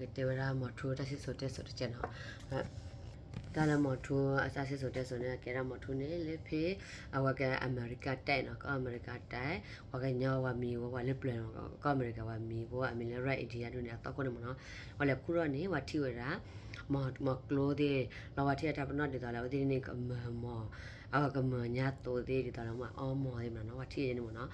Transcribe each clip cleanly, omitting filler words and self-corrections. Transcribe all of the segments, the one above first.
negative motor that is so test of the channel. Tala motor as I so test on a kera motor ne pay our America 10 or America die or Yawa me or Waliplan or America wa me or I mean right idea to talk on them or a curani what you more clothes Lavatia not the dollar didn't more our Yato de the dollar or more than what he anymore.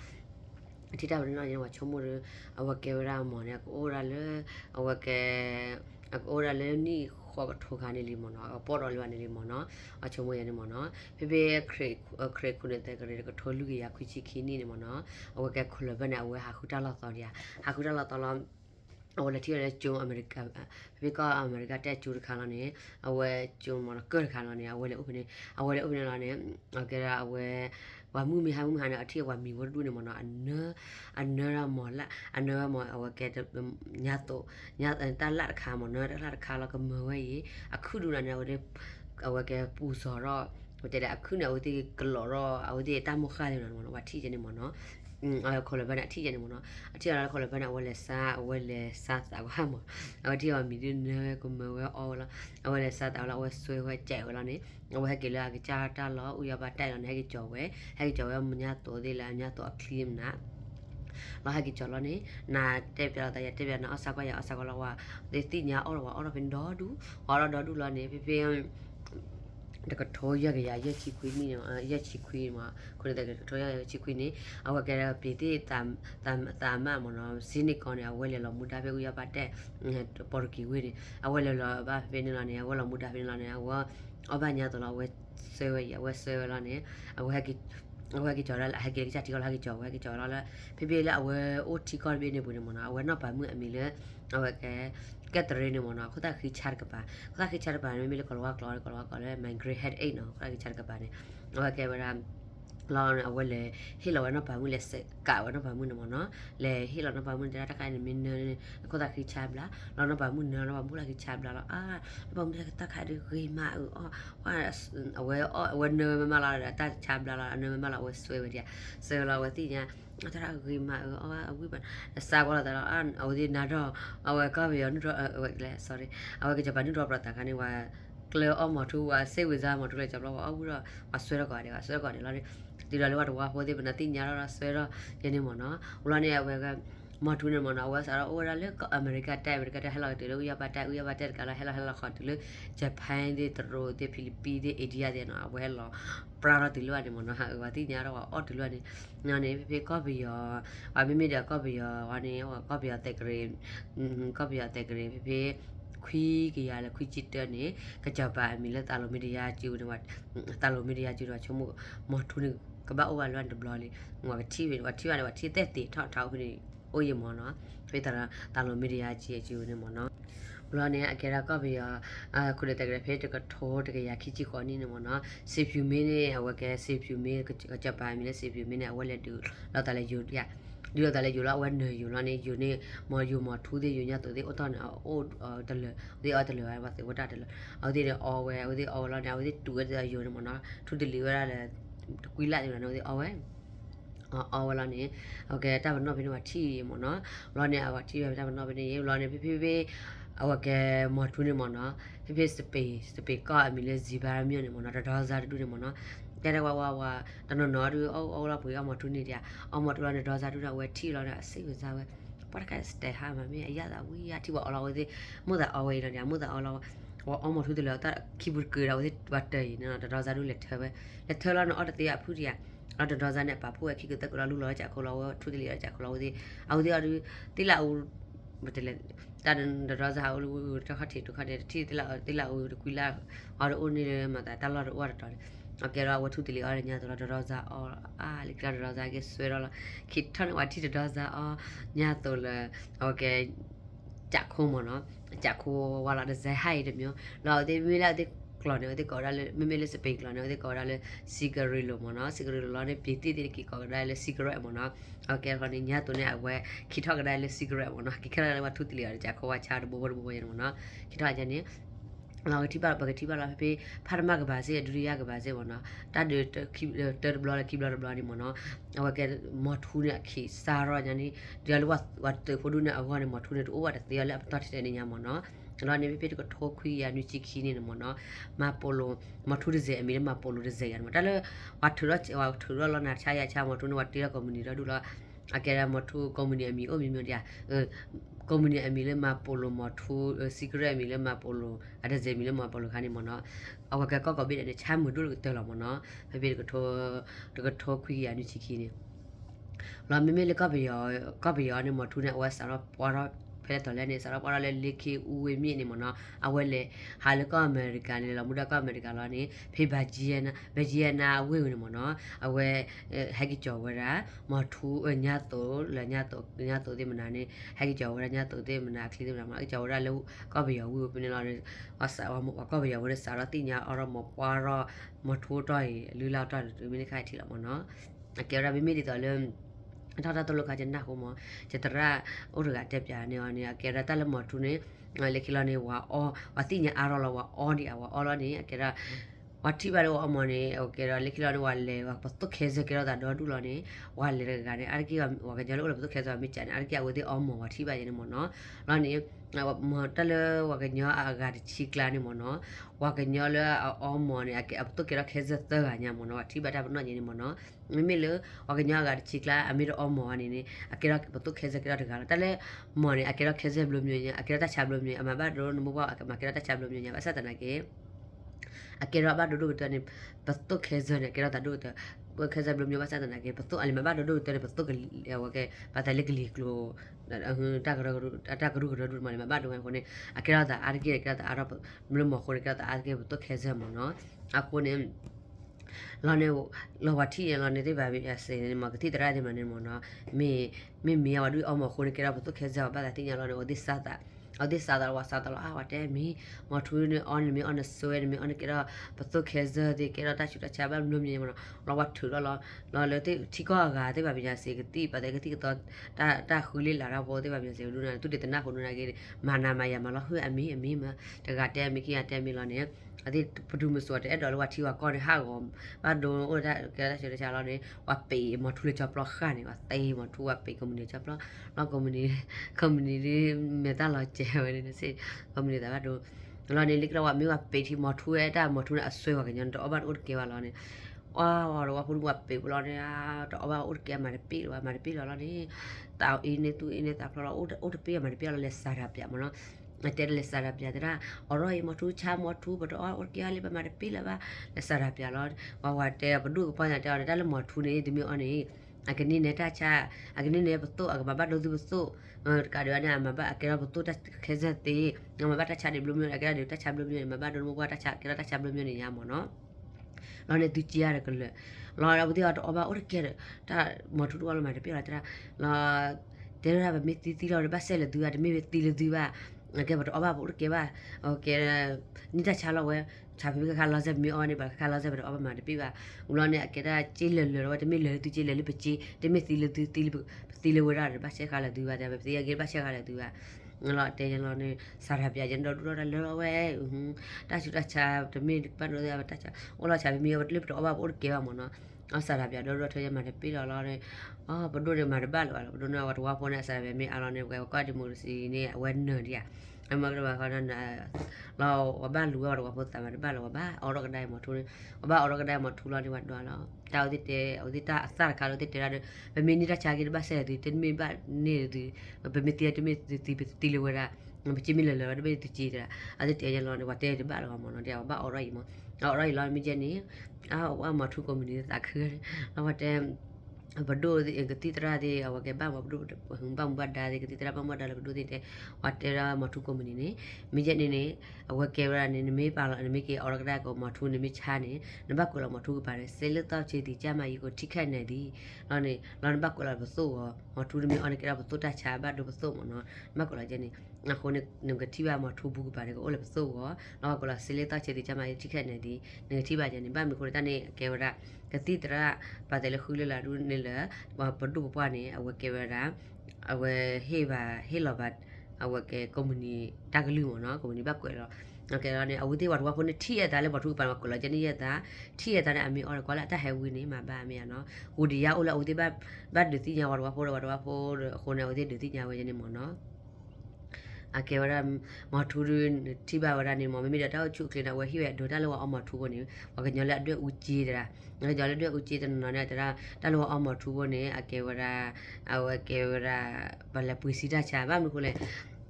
Tita na wa chomuru awake ra mo ne ora le awake ora le ni kho tho ka ne li mo no po ro le ne li mo no a chomo ye ne mo no pe pe kre ku ne te kre ko tho lu ya khu chi khi ni ne mo no awake khu le ba na awe ha khu ta la to ya ha khu ta la to la awe le ti le chung America pe ka America te chu kha la ne awe chung mo no ko kha la ne awe le upne la ne ke ra awe wa mu mi ha na athi wa mi wo du ne mo no anara mo la anara mo awa ke nya to nya ta la kha mo no la kha la ko mo we yi akhu du na ne wo awa ke pu so ro wo te da akhu ne wo te klo ro awo te ta mo kha le no wa thi je ne mo no I call a banana tea anymore. I tell I call a banana well sa our hammer. I tell me didn't come all I will sat out always so white jail on it. I will have a like charter law. We have a tie on Haggy Joe, Haggy Joe, Muniato, de la Nato, a clean nap. Lo Haggy Joloni, na Tebia, the Tebia, Osaka, Osaka, the thing ya all of in Dodu, or a Dodu Lani, the Katoya Yachi Queen, Yachi Queen, could the Katoya Yachi Queen, our get a pity, Tamamon, Sinicon, a well of Mutabe, Bate, Porky Widdy, a well of Venilani, a well of Mutavinani, a well of Banyatola, West Sewa, West Sevalani, a waggy. Waggy Haggy Jatical Haggy Joe, Haggy Jola, Pibila, our Oticol Benibunamona, we're not by Miller, our get the Renimona, Kotaki Charkapa, Kotaki Charpan, Miracle Walk, my great head ain't no, Kotaki Charkapani. Okay, Lon a well, Hilo and up, will say, Cow and up a moon, Le Hilo and up a moon, that kind of min, Kotaki Chabla, Lon up a moon, no, Bulaki Chabla, Bumtak had a green ma, or when no Mala, that Chabla, and no Mala was sweated, so la was the agree my women, a sawa that I did not draw our copy on sorry, our Japan drop attack anyway. Clear almost to say with them or to let a I swear to God, did I want to walk nothing yara, swear, anymore, running away. Matuna Mona was our old America, America, hello, we have a hella hot Japan, the road, the Philippines, the India, then well, proud to learn Mona, what in Yara or to learn. None if you copy or I made a copy or one copy of the green, copy of the green. Quick, yalla, quick chitane, Kachapa, Millet, Alomedia, Juno, Talomedia, Juno, Chomo, Motuni, Kabao, and the Blolly, what TV, what you are, what you that talk Oye Mona, Peter, Talomedia, Juno Mona. Blonde, I get a copy, could it agree to a tour to Yakichi Conini Mona, save you minute, I will get save you minute, Japan, save you minute, I will do, not let you, yeah. Điều tại là dù là when you lo này dù này mà dù mà thu thì dù nhà tụi thì ở toàn ở tận lửa thì ở tận lửa và thì ở đây tận lửa ở thì ở thì ở là nào thì tụi cái dù mà nó thu thì lửa là quy lại là nó thì ở ấy ở là này ok ta vẫn nói về nó chi mà nó lo này ở chi ta vẫn nói về này lo này ppp ở cái mà thu này mà nó ppp space có mình là gì ba miếng này mà nó đã ra được mà nó cái đó qua tao nói được là bây giờ mà thu này đi à mà thu này đó ra được là vậy thì là sẽ phải sao vậy bắt cái stay ha mà mình ấy là we thì bảo là cái mua là away là mua là là mà thu thì là ta khi bút cười đâu thì bắt đầy nên là đó ra được letter là nó ở đây à phụ đi à đó ra này bà phụ khi người ta cũng là lúc đó chả có lâu thu thì là chả có lâu thì thì là mà thì là ta nên đó ra hậu cho khách thì thì là quy là ở đâu này mà ta lo được ở đó Okay, I want to tell you all the Rosa or Alexander Rosa, I guess, swear Kitan, what it does or Nyatola, okay, Jacomo, no, Jaco, while I say hi to you. Now they will have the clone, they call a Mimelis a pink clone, they call a cigarillo mona, cigarillo, pity, they kick out a cigarette mona. Okay, running Yatone, where Kitak a cigarette mona, Kikara, what to tell you, Jaco, I chat over Mona, Kitajani. လောကတိပါဘကတိပါလာဖေဖာရမကဘာစေဒူရီယာကဘာစေဘောနော်တာဒခိတဲဘလလာခိဘလဘလနီမနော်အဝကဲမထူးနဲ့ခိစာရောညာနီဒီလိုဝတ်ဖိုဒူနဲ့အဝနဲ့မထူးနဲ့အိုဝတ်တေရလက်ပတ်တဲ့နေညာမနော်လောနေဖေကထိုခွေရနူချီခီနေမနော်မပိုလိုမထူးတဲ့ဇေအမီမပိုလိုတဲ့ဇေရမတလဲဝတ်ထူရဝတ်ထူရလောနာချာရချာမထူးနဲ့ဝတ်တေရကွန်မြူနီရဒူလာအကဲရမထူးကွန်မြူနီအမီအိုမီမျိုးတရားကွန်မြူနီအမီလည်းမပိုလိုမထူးစီကရက်အမီလည်းမပိုလိုအဲ့ဒါဇေမီလည်းမပိုလိုခါနေမနော်အဝကကော့ဘိတဲ့ချမ်းမှုတို့တယ်လို့မနော်ဖေကထိုခွေရနူချီခီနေလောမေမေလကဘယောနေမထူးနဲ့ဝတ်ဆာတော့ပွာတော့ဖဲတော်လဲနေစားတော့ပေါ်လဲလေခေဦးဝေမြင့်နေမနော်အဝဲလေဟာလကအမေရိကန်နေလောမူဒကအမေရိကန်လောနေဖေဘာဂျီယနာဝေဝင်နေမနော်အဝဲဟက်ကီကျော်ဝဲတာမထူးညတိုလညတိုဒီမနာနေဟက်ကီကျော်ဝဲညတိုဒီမနာခလီဒီမနာမကျော်ဝဲလဲကဘယောဝေပနေလောနေအဆာဝကဘယောဝဲစားတော့တိညာအော်မပွားတော့မထူးတော့လူလောက်တော့ဒီမိနစ်ခိုင်ထီလာမနော်အကဲရမိမိဒီတော်လဲထာတာတလခကြနာဟိုမစတရာဥရကတက်ပြနေအောင်နေကဲရတလမထူနေလေကီလနေဝါအောဝတိညာအားလောဝါအောဒီအဝအောလနေကဲရဝတိပါရောအမနေโอเคလေကီလနေဝါလေဝပတ်တော့ခဲစကရတာတော့ဒူလနေဝါလေကနေအာကီဝကကြလို့ပတ်တော့ခဲစမိချန်အာကီဝဒီအောမဝတိပါရနေမနော်လောနေမတလဝကညအာဂါချီကလာနေမနော်ဝကညလအောမနေအကပ်တော့ကရခဲစတကညာမနော်တိပါတာမနော်ညနေမနော်မိမိလေဝကညအာဂါချီကလာအမီရောမောအနေနဲ့အကရပတ်တော့ခဲစကရတကတလဲမောနေအကရခဲစဘလိုမျိုးညအကရတချဘလိုမျိုးအမဘတ်ရောနမဘအကမကရတချဘလိုမျိုးညအစတနာကေအကရဘတ်ဒိုတနေပတ်တော့ခဲစနေကရတဒိုတခဲစဘလိုမျိုးအစတနာကေပတ်တော့အလမဘတ်ဒိုတနေပတ်တော့ကဝကပတ်တလက်ကလီကလိုတာကရဒူမနေမဘတ်ဒိုခွနေအကရတာအာကေကရတာအရဘမလမခွနေကရတာအာကေပတ်တော့ခဲစမနော်အခုနေလောနေလောဝတိလောနေတဲ့ဘာပဲအစင်းမကတိတရာဒီမနေမနော်မေဝဒူအမခုန်ကရဘတ်ခဲဇာဘာတိညာလောနေဝဒီစာတာအဒီစာတာဝါစာတာလောဝတဲမီမထူနေအွန်မီအွန်ဆွဲမီအွန်ကရဘတ်ခဲဇာဒီကရတာချူတာချဘလုံမြင်မနော်လောဝထူလောလေတိချီကောကတဲ့ဘာပြစေကတိပတဲ့ကတိကတော့တာခူလေးလာတော့ဘောတဲ့ဘာပြစေလူနာသူတနာခုနာကေမာနာမယမလောဟွအမီမတကတဲမီကရတဲမီလောနေအဒီပဒူမဆိုတဲ့အဲ့တော်လောဝတီဝကောနေဟာကောဘာဒိုအိုဒါကဲရချေချာလောနေဝပေမထူလေချပလခါနေဝတေးမထူဝပေကွန်မြူနီချပလလောက်ကွန်မြူနီမေတာလောကျဲဝနေစေကွန်မြူနီတာဘာဒိုလောနေလိကလောဝမြေဝပေတီမထူရဲ့တာမထူနဲ့အဆွဲဝကညန်တော့ဘာဥကေဝလောနေဝါဝဖုန်ဝပေဘလောနေတော့ဘာဥကေမရပေလောလောနေတောက်အင်းနေသူအင်းနေတာဖလောဥတပေမရပေလောလက်စားရပြမနော်တဲ့လက်စားပြတဲ့အော်ရိုမထူချာမထူဘတော့အော်ကရလေးပမာပီလာပါလက်စားပြလောဝတဲ့ဘဒုပညာတဲ့တယ်မထူနေဒီမျိုးအနေအကနိနေတာချာအကနိနေဘတော့အကဘဘဒုဘဆိုကာရယာမဘအကရဘတော့တခဲဇတေမဘတချာဒီဘလူးမျိုးအကရဒီတချာဘလူးမျိုးမဘဒုမဘတချာကရတချာဘလူးမျိုးနေရမနော်လောနေသူကြည့်ရကလေလောရဘဒီတော့အဘအိုကဲတာမထူတော့မပြလာတာလာတဲ့ရဘမီတီလောဘဆဲလေသူရတမေတီလေသူပါကဲဘတော့အဘဘိုကဲပါโอเคနိတချာလောဝဲချာဖိခါလာဇက်မီအော်နေပါခါလာဇက်ဘတော့အဘမတပြပါဦးလောနေကဲတာချီလေလောတမေလေသူချီလေပချီတမေတီလေသူတီလေဝရဘဆက်ခါလေသူပါတဲ့ပြေကဲဘဆက်ခါလေသူပါလောတဲလောနေစားရပြကြတော့လောဝဲတာချူတာချာတမေပတ်လို့ရပါတချာဦးလောချာမီဘတ်လစ်တော့အဘဘိုကဲပါမနော်အစားရပြတော့ထဲမှာပြေလောလောနေဘဒိုရမှာဘာလောဘဒိုနာဝတ်ဝါပေါ်နေစားရမေအလောနေကဒီမိုစီနေဝဲနဒီယာအမကဘာခနာလောဘာလူရောဘာပေါ်တာဘာလောဘာအော်ရကဒိုင်မထူဘာအော်ရကဒိုင်မထူလာဒီဝတ်တော့လောတောက်တဲ့အော်ဒီတာအစားခါလို့တဲ့ရဘမီနေတာချာကြီးဘာဆဲဒီတင်မီဘာနေဒီဘမီတီတမီတီလဝရမချီမီလလဘမီတီချီတာအဲ့တဲ့ရလောနေဝတ်တဲ့ဘာလောမနော်တဲ့ဘာအော်ရိုင်မအော်ရိုင်လောမီချနေအာမထူကွန်မြူနီတာခဲလောဝတ်တဲ့ဘဒိုဒီကတိတရာဒီအဝကေဘာဘဒိုဟမ်ဘမ်ဘဒါဒီကတိတရာဘမ်ဘဒါလဘဒိုဒီတဲ့ဝတ်တရာမထူကွန်မြူနီနေမိချက်နေနေအဝကေရာနေနမေပါလာနမေကေအော်ရကဒါကိုမထူနမေချာနေနဘကိုလမထူပါတယ်ဆဲလတော့ချေတီကြမကြီးကိုထိခတ်နေသည်လောနေလောနဘကိုလဘဆိုမထူနမေအော်နေကရာဘဆိုတချာဘဒိုဘဆိုမနော်မကိုလကျနေအခုနေငကတိပါမထူဘူးပါတယ်ကိုလဘဆိုလောကိုလဆဲလတော့ချေတီကြမကြီးထိခတ်နေသည်ငကတိပါကျနေဘာမကိုတနေကေဝရာကတိတရာပါတယ်ခူလလာရူနေလာဘဒုပပနေအဝကေဝရာအဝဟေဘာဟေလဘတ်အဝကေကွန်မြူနီတကလူမနော်ကွန်မြူနီဘက်ကွယ်တော့ okay တော့ ਨੇ အဝသေးဝါတော့ဖုန်ထိရတာလေဘာထူပါမကိုလာဂျနီရတာထိရတာနဲ့အမီအော်ကောလာတဟဲဝီနေမှာပါအမီနော်ဟိုဒီယာအိုလာအဝသေးဘတ်ဒတိညာဝါတော့ဖိုးခုနေအဝသေးဒတိညာဝဲနေမော်နော်အကေဝရမထူရတိပါဝရနေမော်မမီတော့ချုကလနာဝဟိရဒေါ်တာလောအမထူဖို့နေဝကညလက်အတွက်ဦးကြီးတာငါကြော်လက်အတွက်ဦးကြီးတဲ့နော်နဲ့တရာတလောအမထူဖို့နေအကေဝရအဝကေဝရဘလပွေစီတာချာပါမခုလေ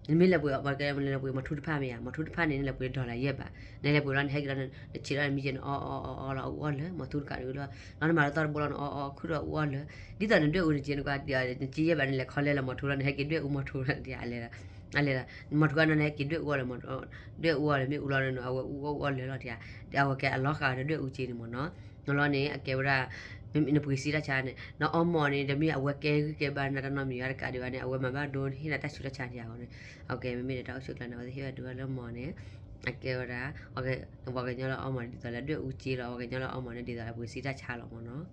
နမေလပွေဘာကဲမလပွေမထူတဖမရမထူတဖနေလပွေဒေါ်လာရက်ပါနေလပွေရန်ဟဲကရန်ချီရမီဂျန်အော်လာအော်လေမထူကရလို့နော်မလာတော့ဘောလန်အော်ခုတော့အော်လေဒီတန်တွေဦးဂျင်ကကြီးရပါနေလေခေါ်လဲမထူရန်ဟဲကတွေဦးမထူရန်တရားလေအဲ့လေမထူကနေကတွေဦးလေမတွေဦးလေမြေဦးလာနေအဝဦးလေတော့တရားတရားကဲအလောခါတွေဦးကြီးနေမနော်နော်နေအကေဝရမင်းပွေစီတာချာနေနော်အမော်နေတမီအဝကဲကဲဘာနာတနမီရကဒီဝနေအဝမဘာဒွန်ဟိနာတဆူတာချာကြအောင်နေโอเคမမေတော့ရှုကလနာဝဟိရဒူလမော်နေအကေဝရာโอเคဘောကညလောအမော်ဒီတော့လက်တွေ့ဦးကြီးတော့ဘောကညလောအမော်နေဒီတော့ပွေစီတာချာလို့မော်နော်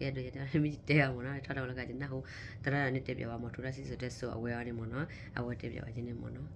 ရဲ့တို့ရတာမီတဲအောင်နော်ထောက်တော့လကကျနေဟိုတရရနေတက်ပြပါမော်ထူရစီဆိုတဲ့ဆိုအဝဲရနေမော်နော်အဝဲတက်ပြပါခြင်းနေမော်နော်